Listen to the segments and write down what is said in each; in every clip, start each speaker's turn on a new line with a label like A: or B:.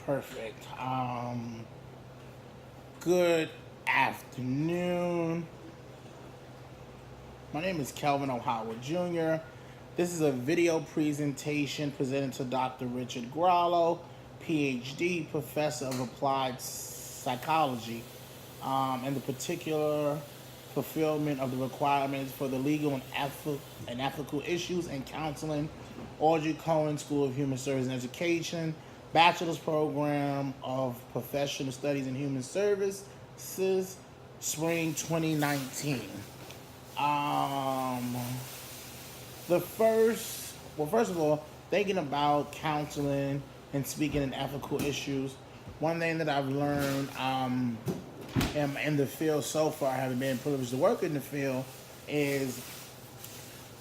A: Perfect. Good afternoon. My name is Kelvin Howell Jr. This is a video presentation presented to Dr. Richard Grallo, PhD, Professor of Applied Psychology, and the particular fulfillment of the requirements for the legal and ethical issues and counseling, Audrey Cohen School of Human Service and Education, Bachelor's Program of Professional Studies in Human Services, Spring 2019. First of all, thinking about counseling and speaking in ethical issues, one thing that I've learned in the field so far, having been privileged to work in the field, is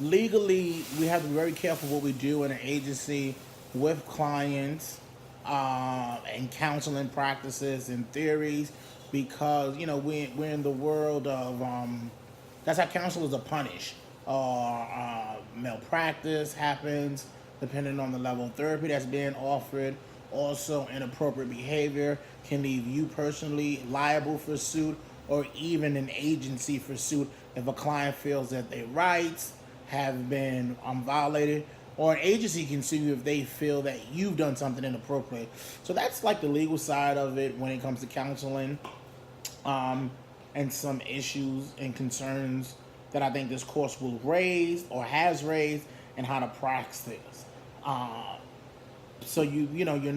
A: legally we have to be very careful what we do in an agency with clients and counseling practices and theories, because we're in the world of that's how counselors are punished. Malpractice happens depending on the level of therapy that's being offered. Also, inappropriate behavior can leave you personally liable for suit, or even an agency for suit if a client feels that their rights have been violated, or an agency can sue you if they feel that you've done something inappropriate. So that's like the legal side of it when it comes to counseling, and some issues and concerns that I think this course will raise or has raised, and how to practice. So you don't go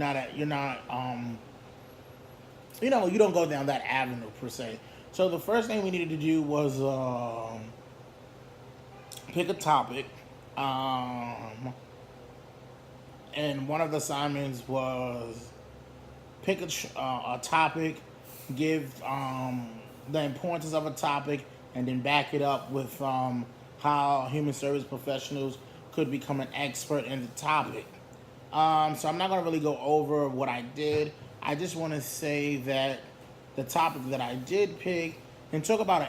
A: down that avenue per se. So the first thing we needed to do was pick a topic, and one of the assignments was pick a topic, give the importance of a topic, and then back it up with how human service professionals could become an expert in the topic. So I'm not going to really go over what I did. I just want to say that the topic that I did pick, and talk about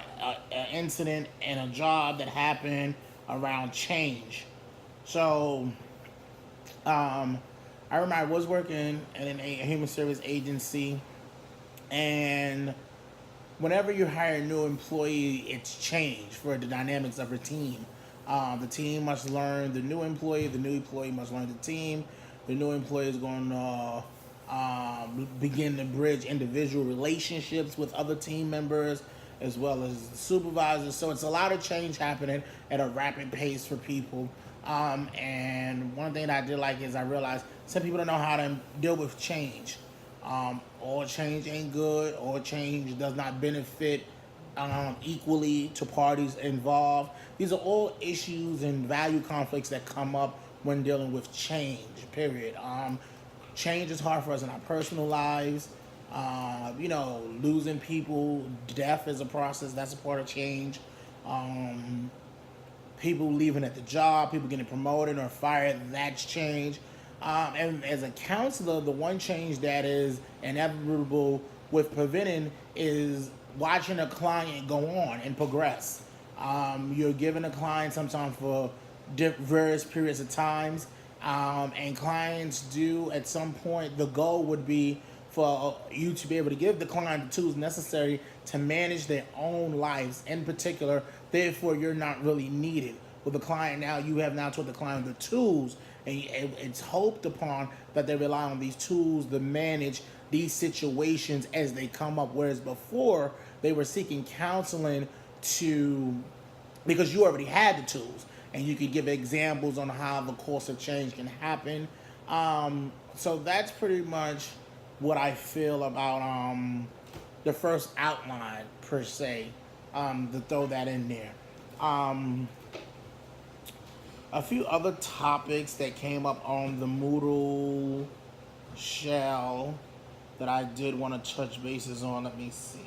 A: an incident and a job that happened around change. So I remember I was working in a human service agency, and whenever you hire a new employee, it's change for the dynamics of a team. The team must learn the new employee must learn the team. The new employee is going to begin to bridge individual relationships with other team members as well as the supervisors. So it's a lot of change happening at a rapid pace for people. And one thing that I did like is I realized some people don't know how to deal with change. All change ain't good, or change does not benefit equally to parties involved. These are all issues and value conflicts that come up when dealing with change, period. Change is hard for us in our personal lives. Losing people, death is a process, that's a part of change. People leaving at the job, people getting promoted or fired, that's change. And as a counselor, the one change that is inevitable with preventing is watching a client go on and progress. You're giving a client sometimes for various periods of times, and clients do at some point, the goal would be for you to be able to give the client the tools necessary to manage their own lives in particular. Therefore, you're not really needed. With the client now, you have now taught the client the tools, and it's hoped upon that they rely on these tools to manage these situations as they come up. Whereas before, they were seeking counseling because you already had the tools, and you could give examples on how the course of change can happen. So that's pretty much what I feel about the first outline per se, to throw that in there. A few other topics that came up on the Moodle shell that I did want to touch bases on. Let me see.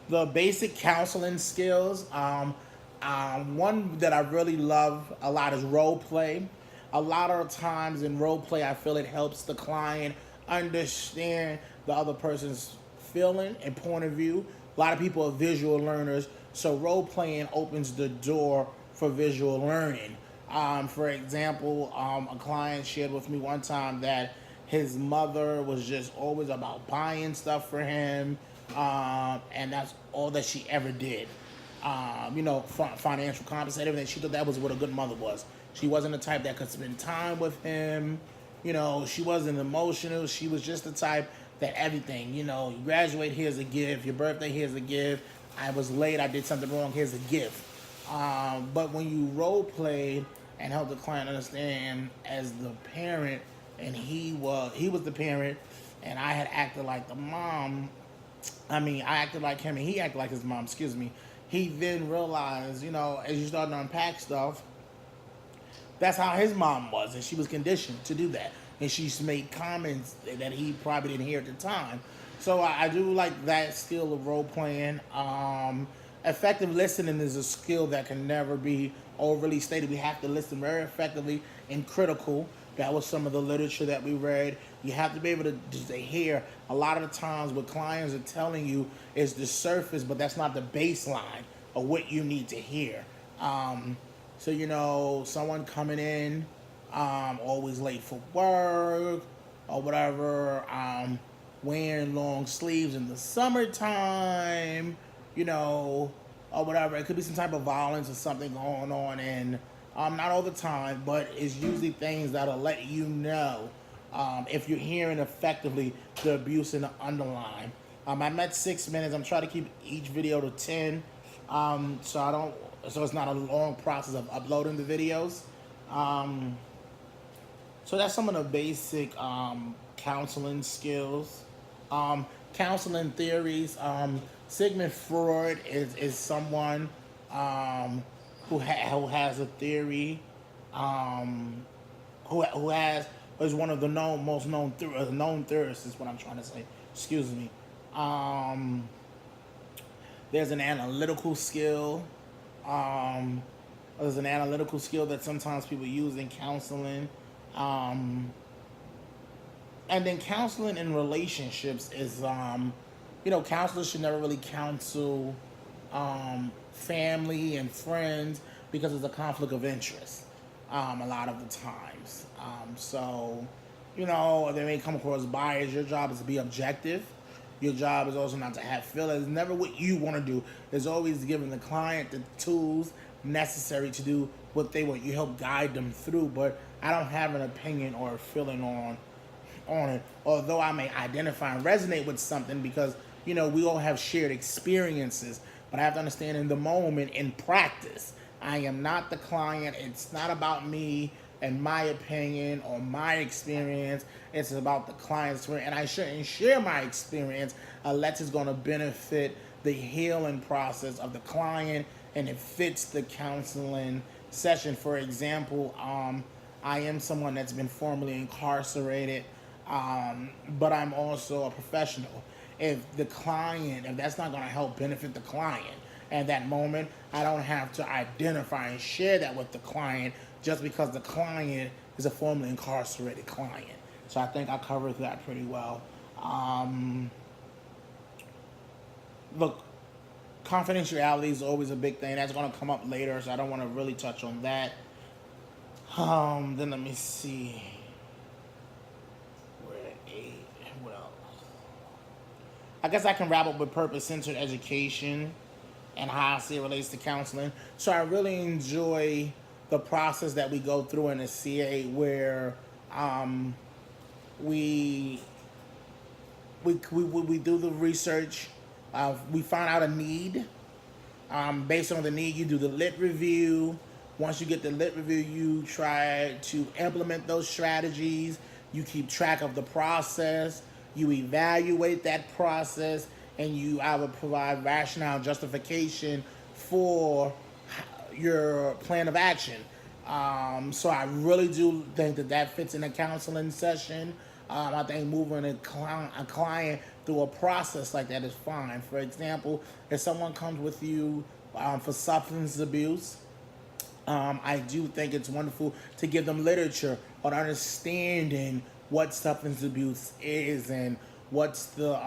A: The basic counseling skills. One that I really love a lot is role play. A lot of times in role play, I feel it helps the client understand the other person's feeling and point of view. A lot of people are visual learners, so role playing opens the door for visual learning. For example, a client shared with me one time that his mother was just always about buying stuff for him, and that's all that she ever did. Financial compensation, everything. She thought that was what a good mother was. She wasn't the type that could spend time with him. She wasn't emotional. She was just the type that everything, you graduate, here's a gift. Your birthday, here's a gift. I was late, I did something wrong, here's a gift. But when you role played and helped the client understand as the parent, and he was the parent, and I had acted like the mom. I acted like him, and he acted like his mom. Excuse me. He then realized, as you start to unpack stuff, that's how his mom was, and she was conditioned to do that. And she's made comments that he probably didn't hear at the time. So I do like that skill of role playing. Effective listening is a skill that can never be overly stated. We have to listen very effectively and critical. That was some of the literature that we read. You have to be able to hear. A lot of the times what clients are telling you is the surface, but that's not the baseline of what you need to hear. So, someone coming in, always late for work or whatever, wearing long sleeves in the summertime, or whatever. It could be some type of violence or something going on, and not all the time, but it's usually things that'll let you know if you're hearing effectively the abuse in the underline. I'm at 6 minutes. I'm trying to keep each video to 10, so it's not a long process of uploading the videos. So that's some of the basic counseling skills. Counseling theories. Sigmund Freud is someone who has a theory, who is one of the most known theorists is what I'm trying to say. Excuse me. There's an analytical skill. There's an analytical skill that sometimes people use in counseling. And then counseling in relationships is, counselors should never really counsel family and friends because it's a conflict of interest a lot of the times. They may come across bias. Your job is to be objective. Your job is also not to have feelings. It's never what you want to do. It's always giving the client the tools necessary to do what they want. You help guide them through, but I don't have an opinion or a feeling on it. Although I may identify and resonate with something because, we all have shared experiences, but I have to understand in the moment, in practice, I am not the client. It's not about me and my opinion or my experience. It's about the client's experience, and I shouldn't share my experience unless it's going to benefit the healing process of the client and it fits the counseling session. For example, I am someone that's been formerly incarcerated, but I'm also a professional. If that's not going to help benefit the client at that moment, I don't have to identify and share that with the client just because the client is a formerly incarcerated client. So I think I covered that pretty well. Look, confidentiality is always a big thing. That's going to come up later, so I don't want to really touch on that. Then let me see. We're at 8. Well, I guess I can wrap up with purpose-centered education and how I see it relates to counseling. So I really enjoy the process that we go through in the CA where we do the research. We find out a need. Based on the need, you do the lit review. Once you get the lit review, you try to implement those strategies. You keep track of the process. You evaluate that process, and you either provide rationale justification for your plan of action. So I really do think that fits in a counseling session. I think moving a client through a process like that is fine. For example, if someone comes with you for substance abuse, I do think it's wonderful to give them literature on understanding what substance abuse is and what's the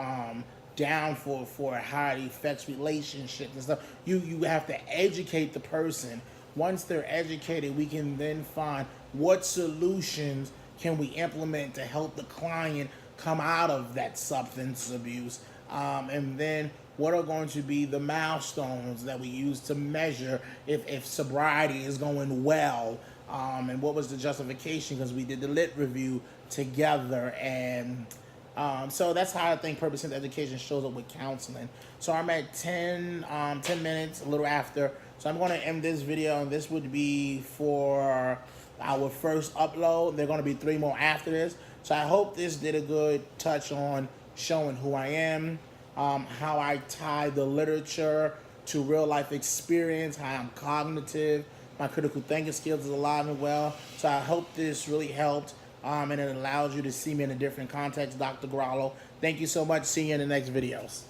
A: downfall for how it affects relationships and stuff. You have to educate the person Once they're educated, we can then find what solutions can we implement to help the client come out of that substance abuse, and then what are going to be the milestones that we use to measure if sobriety is going well, and what was the justification, because we did the lit review together. And so that's how I think purpose-centered education shows up with counseling. So I'm at 10 minutes, a little after. So I'm going to end this video, and this would be for our first upload. There are going to be 3 more after this. So I hope this did a good touch on showing who I am, how I tie the literature to real life experience, how I'm cognitive, my critical thinking skills is alive and well. So I hope this really helped, and it allows you to see me in a different context. Dr. Grallo, thank you so much. See you in the next videos.